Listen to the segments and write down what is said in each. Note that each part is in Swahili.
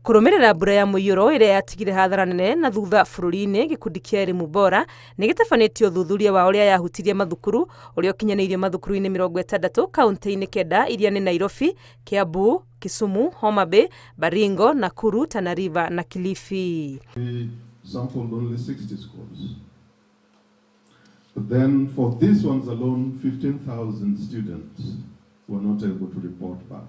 Kurumirira mbura ya muiyuro iria yatigire hathara nene na thutha bururi-ini, gikundi kia Elimu Bora ni gitabanitio thuthuria wa uria yahutirie mathukuru uria ukinyaniirie mathukuru-ini 60 kaunti-ini 9 iria ni Nairobi, Kiambu, Kisumu, Homa Bay, Baringo, Nakuru, Tana River na Kilifi. We sampled only 60 schools. But then for these ones alone, 15,000 students were not able to report back.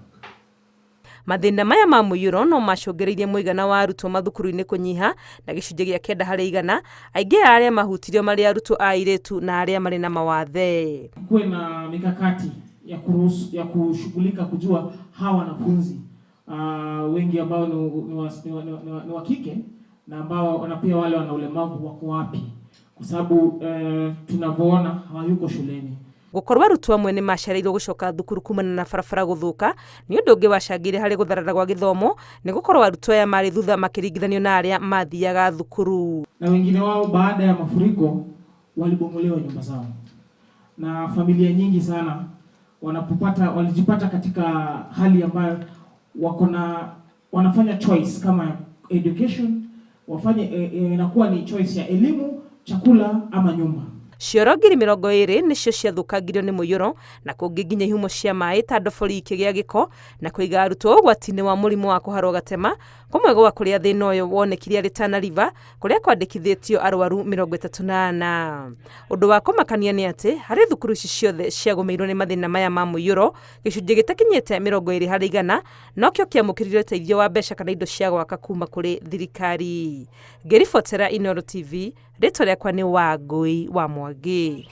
Mathina maya ma muiyuro no macungiririe muigana wa arutwo mathukuru-ini kunyiha na gicunjĩ gĩa 9 harĩ 100, aingĩ aria mahutirio mari arutwo a airĩtu na aria mari na mawathe. Kuwe na mikakati ya kushughulika kujua hawa wanafunzi wengi ambao ni wa kike na ambao na pia wale wana ulemavu wako wapi, kwa sababu tunavyoona hawayuko shuleni. Gukorwa arutwo amwe ni macereirwo gucoka thukuru kumana na barabara guthuka ni undu ungi wacangire hari gutharara gwa githomo, ni gukorwa arutwo aya mari thutha makiringithanio na aria mathiaga thukuru. Na wengine wao baada ya mafuriko walibomolewa nyumba zao, na familia nyingi sana walijipata katika hali ambayo wanafanya choice kama education, inakuwa ni choice ya elimu, chakula ama nyumba. Cioro 20 nicio ciathukangirio ni muiyuro na kungi nginya ihumo cia mai ta ndobori ikigia giko na kuiga arutwo ugwati-ini wa murimu wa kuharwo gatema, kumwe gwa kuria thina uyu wonekire ari Tana River kuria kwandikithitio arwaru 38. Undu wa kumakania ni ati hari thukuru ici ciothe ciagumirwo ni mathina maya ma muiyuro, gicunjĩ gitakinyite 20 harĩ 100 nokio kiamukirire teithio wa mbeca kana indo cia gwaka kuma kuri thirikari. Ngiribotera Inooro TV, ritwa riakwa ni Wangui wa Mwangi.